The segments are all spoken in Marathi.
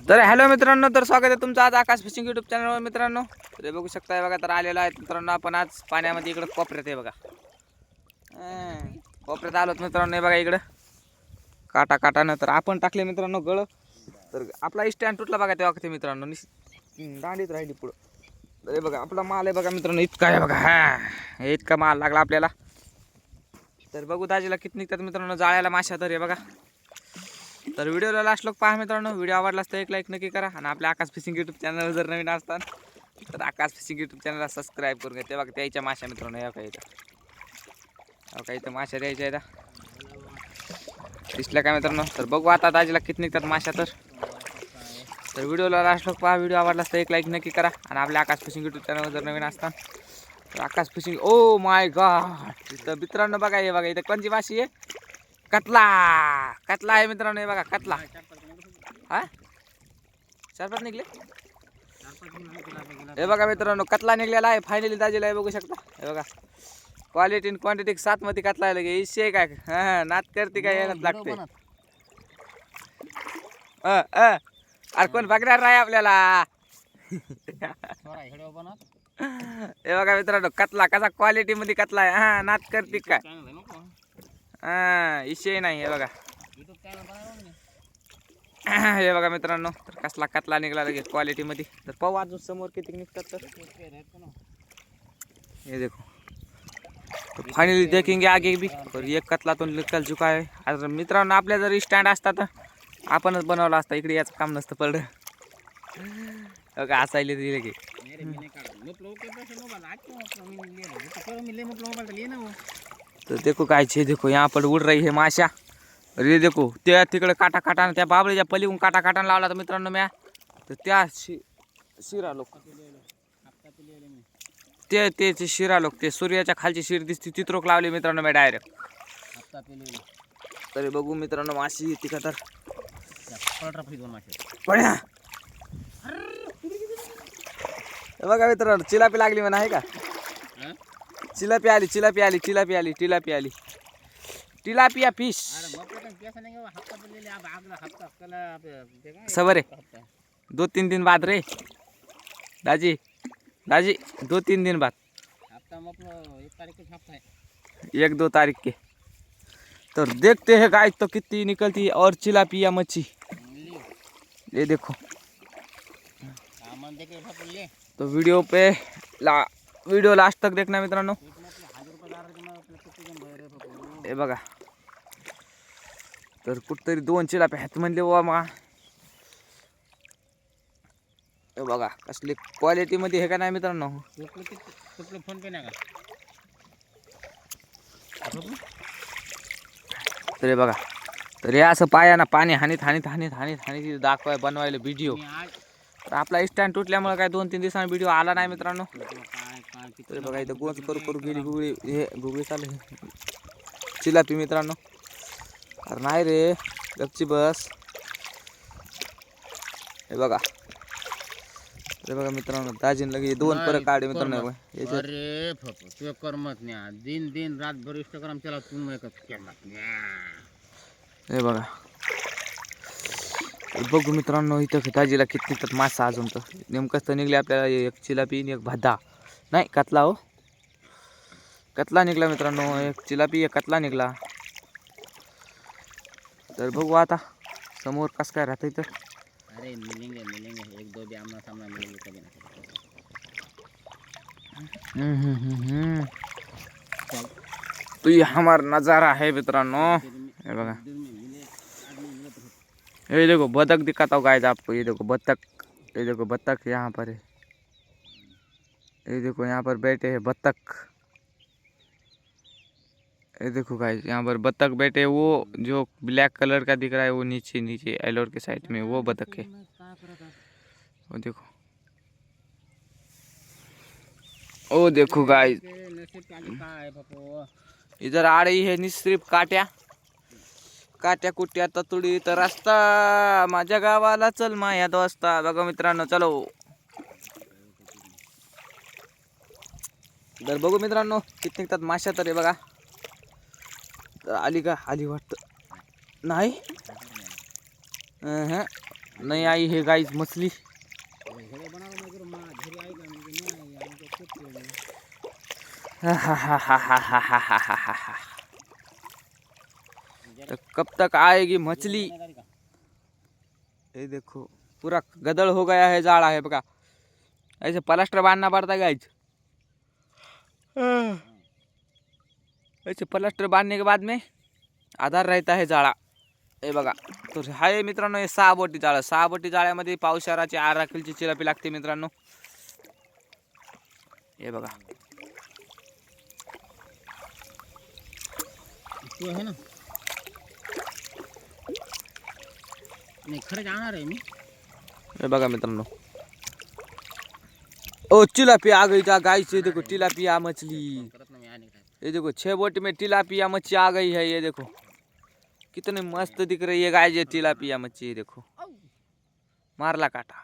तर हॅलो मित्रांनो, तर स्वागत आहे तुमचं आज आकाश फिशिंग यूट्यूब चॅनलवर मित्रांनो. तर हे बघू शकताय बघा, तर आलेला आहे मित्रांनो आपण आज पाण्यामध्ये इकडं कोपऱ्यात आहे बघा. कोपऱ्यात आलोत मित्रांनो. हे बघा इकडं काटानं तर आपण टाकले मित्रांनो गळ. तर आपला स्टँड तुटला बघा तेव्हा ते मित्रांनो दांडीत राहिली पुढं. तर हे बघा आपला माल आहे बघा मित्रांनो, इतका आहे बघा. इतका माल लागला आपल्याला. तर बघू दाजीला किती निघतात मित्रांनो जाळ्याला माशा. तर हे बघा, तर व्हिडिओला लास्ट लोक पहा मित्रांनो. व्हिडिओ आवडलास तर एक लाईक नक्की करा. आणि आपल्या आकाश फिशिंग यूट्यूब चॅनल जर नवीन असतात तर आकाश फिशिंग यूट्यूब चॅनलला सबस्क्राईब करून घ्या. ते बघा त्याच्या माशा मित्रांनो, या काही इथं माशा द्यायच्या आहेत दिसल्या का मित्रांनो. तर बघू आता दाजीला किती निघतात माशा. तर व्हिडिओला लास्ट लोक पहा. व्हिडिओ आवडलास तर एक लाईक नक्की करा. आणि आपल्या आकाश फिशिंग यूट्यूब चॅनल जर नवीन असतात तर आकाश फिशिंग. ओ माय गॉड, इथं मित्रांनो बघा, हे बघा इथं कोणची माशी आहे. कतला आहे मित्रांनो. हे बघा कतला. हा 4-5 निघले. हे बघा मित्रांनो कतला निघलेला आहे फायनली दाजीला. हे बघू शकता. हे बघा क्वालिटी आणि क्वांटिटी 7 मध्ये कतला आहे. इशे काय नात करते काय यायला लागते. अरे कोण बघणार नाही आपल्याला. हे बघा मित्रांनो कतला कसा क्वालिटी मध्ये कतला आहे. हा नात करते काय. इशे नाही. हे बघा हे बघा मित्रांनो, तर कसला कतला निघाला लगेच क्वालिटी मध्ये. तर पाहू अजून समोर किती निघतात. तर ये देखो, तो फाइनली देखेंगे आगे भी. और एक कतला तो निकल चुका है. आज मित्रांनो आपल्या जर स्टँड असता तर आपणच बनवला असता. इकडे याचं काम नसतं पडलं. असायला दिले की. तो देखो गाइस, ये देखो यहाँ पर उड़ रही है माशा. अरे देखो त्या तिकडे काटानं त्या बाबळीच्या पलीकडून काटानं लावला तर मित्रांनो म्या. तर त्या शिरा लोक ते शिरा लोक ते सूर्याच्या खालची शिर दिसते तिथरोक लावली मित्रांनो मी डायरेक्ट. तरी बघू मित्रांनो माशी येते का. तर पड्या बघा मित्रांनो चिलापी लागली म्हणा. आहे का चिलापी आली. टिलापिया फिश सबर है 2-3 दिन बाद रे दाजी 2-3 दिन बाद. 1-2 तारीख के. तो देखते हैं गाइस तो कितनी निकलती है. और चिलापिया मच्छी ये देखो. तो वीडियो लास्ट तक देखना मित्रांनो. हे बघा तर कुठतरी 2 चिलापी आहेत म्हणले वा मा. हे बघा कसली क्वालिटी मध्ये हे का नाही मित्रांनो. फोन पे नाही तर हे बघा, तर हे असं पायानं पाणी हानीत दाखवाय बनवायला व्हिडिओ. तर आपला स्टँड तुटल्यामुळे काय 2-3 दिवसांनी व्हिडिओ आला नाही मित्रांनो. तर बघा इथं गोंच करू गेली गुगळी चालू चिलापी मित्रांनो. अरे नाही रे गपची बस. हे बघा मित्रांनो दाजीन लगे 2 परत काढे मित्रांनो. अरे तू करमत नाही दिन रात भर इंस्टाग्राम चला तू हे बघा. बघू मित्रांनो इथं दाजीला किती निघतात मासा. अजून तर नेमकंच तर निघले आपल्याला एक चिलापी आणि एक भादा नाही कतला. हो कतला निघला मित्रांनो. एक चिलापी एक कतला निघला. तर बघू आता समोर कसं काय राहतं इथं. अरे मिलेंगे 1-2 भी आमना सामना मिलेंगे कभी ना कभी. तो ये हमारा नज़ारा है मित्रांनो. ये बघा ये देखो बतख दिखाता हूँ गाइस आपको. ये देखो बतख यहाँ पर है. ये देखो यहाँ पर बैठे हैं बतख. ये देखो गाइस यहाँ पर बतख बैठे. वो जो ब्लैक कलर का दिख रहा है वो नीचे एलोर के साइड में वो बतख है. वो देखो गाइस इधर आ रही है नि सिर्फ काट्या कुट्या ततुडी. तर रस्ता माझ्या गावाला चल माया दोस्ता. बघा मित्रांनो चलो. तर बघू मित्रांनो किती निघतात माशा. तर हे बघा आली का आली वाटतं नाही. नहीं आई है गाइस मछली। तो कब तक आएगी मछली? ये देखो पूरा गदड़ हो गया है, जाड़ा है बका। ऐसे प्लास्टर बांधना पड़ता है गाइस। ऐसे प्लास्टर बांधने के बाद में आधार रहता है जाळा। हे बघा, तर हाय मित्रांनो हे 6 बोटी जाळं, 6 बोटी जाळ्यामध्ये पावसाळ्याची 18 किलोची चिलापी लागते मित्रांनो। हे बघा तू है ना, नहीं खरं जाणार आहे मी। हे बघा मित्रांनो, ओ चिलापिया आ गई जा गाइस, ये देखो तिलापिया मछली। करत ना मी आणि काय ये देखो 6 बोटी में तिलापिया मच्छी आ गई है। ये देखो कितने मस्त दिख रही है गाइस ये तिलापिया मच्छी। देखो मारला काटा।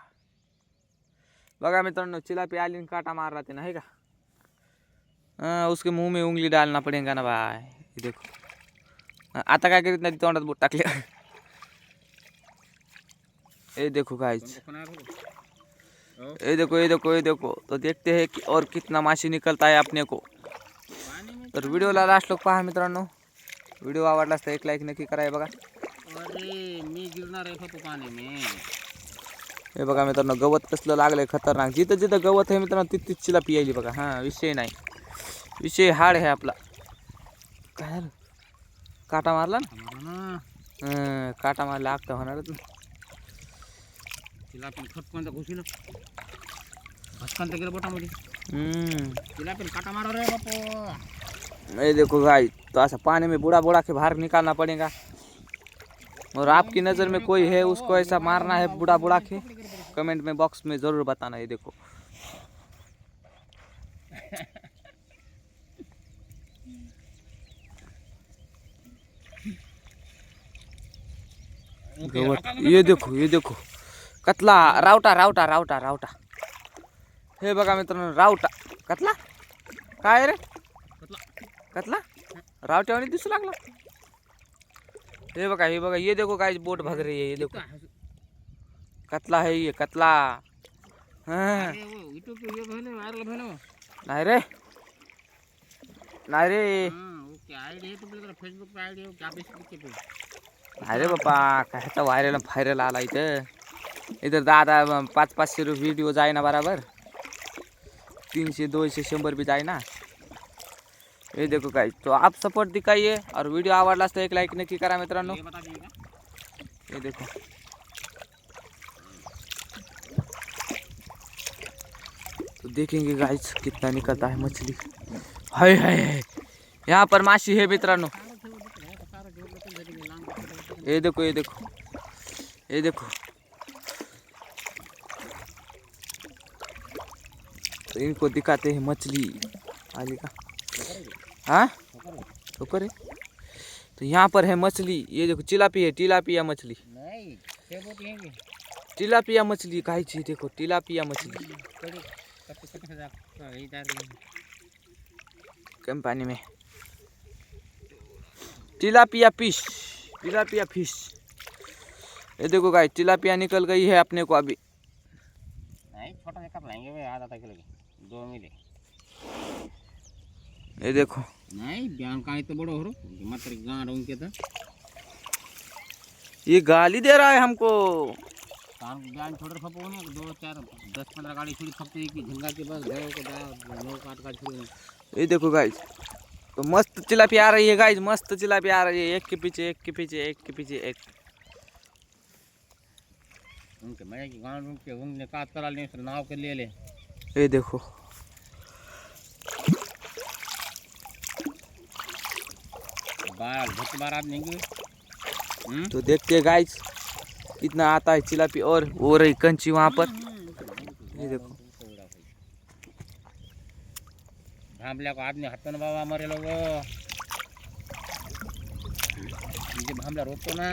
बघा मित्रांनो चिलापिया आली काटा मार रहा था ना, है का? हाँ, उसके मुंह में उंगली डालना पड़ेगा ना भाई। ये देखो आता काय करीत नाही, तोंडात बोट टाकले। ये देखो गाइस, ये देखो ये देखो ये देखो। तो देखते हैं कि और कितना माशी निकलता है अपने को। तर व्हिडिओला लास्ट लोक पहा मित्रांनो। व्हिडिओ आवडला तर एक लाईक नक्की करा। हे बघा, अरे मी गिरणार आहे फक्त पाणी में। हे बघा मित्रांनो गवत कसलं लागलंय खतरनाक। जिथं जिथं गवत आहे मित्रांनो तिथं चिलापी यायली बघा। हां, विषय नाही, विषय हार्ड आहे आपला। काय झालं? काटा मारला ना? काटा मारला आपता होणारच ना। तिला पण खटकन घुसलं, भटकन तर गेलं बोटामध्ये। तिला पण काटा मारो रे बापू। ये देखो गाइस, तो ऐसा पानी में बुड़ा बुड़ा के बाहर निकालना पड़ेगा। और आपकी नज़र में कोई है उसको ऐसा मारना है बुड़ा बुड़ा के, कमेंट में बॉक्स में ज़रूर बताना। ये देखो गवत, ये देखो ये देखो कतला, रावटा रावटा रावटा रावटा। हे बघा मित्रांनो रावटा, कतला काय रे? कतला रावट्यावानी दिसू लागला। हे बघा हे बघा, ये देखो गाइस बोट भाग रही है। ये देखो कतला है ये, कतला। हाँ, नहीं रे नहीं रे फेसबुक पे आईडी क्या पे। अरे बापा काय व्हायरल फायरल आला इथं। इधर दादा 500-500 रुपये व्हिडिओ जाए ना बराबर, 300 200 100 भी जाए ना। ये देखो गाइस, तो आप सपोर्ट दिखाइए और वीडियो आवडला तो एक लाइक नक्की करा मित्रांनो। ये देखो तो देखेंगे गाइस कितना निकलता है मछली। हाय हाय, यहाँ पर माशी है मित्रांनो। ये देखो ये देखो ये देखो, तो इनको दिखाते हैं मछली आली का। हाँ तो करे, तो यहाँ पर है मछली। ये देखो चिलापी है, तिलापिया मछली, नहीं तिलापिया मछली काई चीज। देखो तिलापिया मछली कम पानी में, तिलापिया फिश, तिलापिया फिश। ये देखो गाइस तिलापिया निकल गई है अपने को अभी। नहीं छोटा सा कप लाएंगे वे, आधा किलो के 2 मिले। ये देखो नहीं बयान का तो बड़ो हो मात्र गांड उनके तो ये गाली दे रहा है हमको। कान बयान छोड़ फपो ने 2 4 10 15 गाड़ी छोड़ी फपते की झंगा के बस गए को दा नो काट काट छोड़ी। ये देखो गाइस, तो मस्त चिलापिया आ रही है गाइस, मस्त चिलापिया आ रही है, एक के पीछे एक के पीछे एक के पीछे एक। उनके मैं की गांड उनके उनने काट करा ले नाव के ले ले। ये देखो बार बहुत बार आप नहीं तो देखते हैं गाइस कितना आता है चिलापी। और वो रही कंची वहाँ पर, ये देखो भांबल्या को आदमी हाथन बाबा मरे लोग भांबल्या रोतो ना।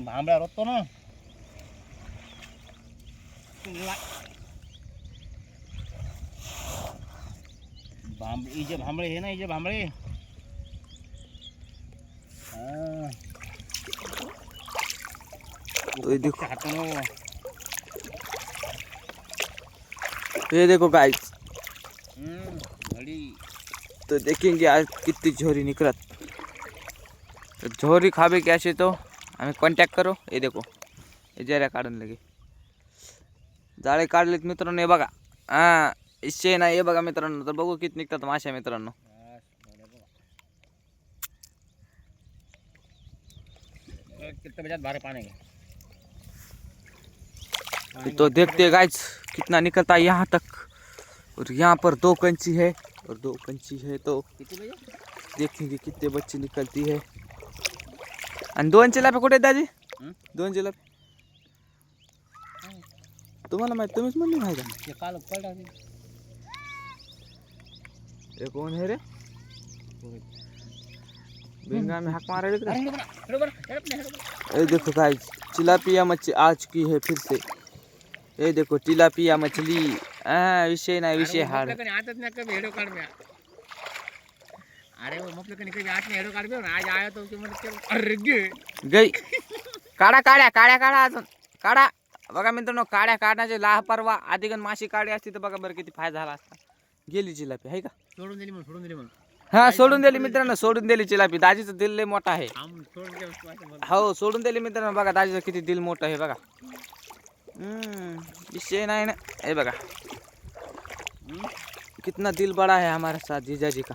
भांबल्या रोतो ना। ये भांबळे है ना, ये भांबळे। तो ये देखो, हाथों ये देखो गाइस, घड़ी तो देखेंगे आज कितनी झोरी निकलत. तो झोरी खावे की असे तो आम्ही कॉन्टॅक्ट करू. हे देखो, हे जऱ्या काढून लगे जाळे काढलेत मित्रांनो. हे बघा, हा इशे नाही. हे बघा मित्रांनो, तर बघू किती निघतात माशा मित्रांनो. कितने बजे बाहर पानी है तो देखते गाइस कितना निकलता है यहाँ तक. और यहाँ पर 2 कंची है और 2 कंची है. तो कितने बजे देखेंगे कितने बच्चे निकलती है. आणि 2 चिलापे कुठे आहेत दाजी? 2 चिलापे तुम्हाला माहित, तुम्हीच म्हणले नाही का? ये काल पड़ा हे कोण है रे? बिंगा में हाक मारा रे. ये देखो गाइस, तिलापिया मच्छी आ चुकी है फिर से. ये देखो तिलापिया मछली. विषय नाही, विषय हार. आतच नाही कभी हेडो काढ म्या. अरे वो मपले कधी कधी आत नाही हेडो काढ ना. आज आया तो म्हणजे अरे गे गई. काढा काढ्या काढ्या काढा अजून काढा. बघा मित्रांनो, काड्या काढण्याचे लापरवा आधीगण माशी काढी असती तर बघा बरं किती फायदा झाला असता. गेली चिलापी आहे का? सोडून दिली म्हणून हा सोडून दिली मित्रांनो, सोडून दिली चिलापी. दाजीचं दिल लय मोठा आहे. आम सोडून दे. हो सोडून दिली मित्रांनो. बघा दाजीचं किती दिल मोठं आहे बघा. विषय नाही ना. हे बघा कितना दिल बड़ा है हमारे साथ जीजाजी का.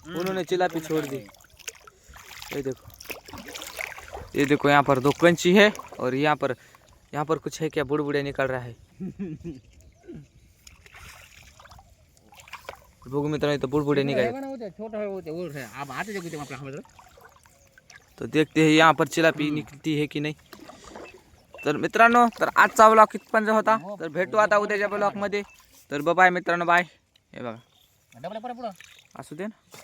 उन्होंने चिलापी छोड़ दी. ये देखो, ये देखो यहाँ पर 2 कंची है और यहाँ पर कुछ है क्या, बुड़बुड़े निकल रहा है. बघू मित्रांनो, इथं बुड़बुड़े निकल. छोटा होते और है अब आते जो कुछ आपला हमर. तो देखते हैं यहाँ पर चिलापी निकलती है की नाही. तर मित्रांनो, तर आजचा ब्लॉग कितपर्यंत होता. तर भेटू आता उद्याच्या ब्लॉग मध्ये. तर बाय मित्रांनो, बाय. हे बघा डबल पुढं असू दे ना.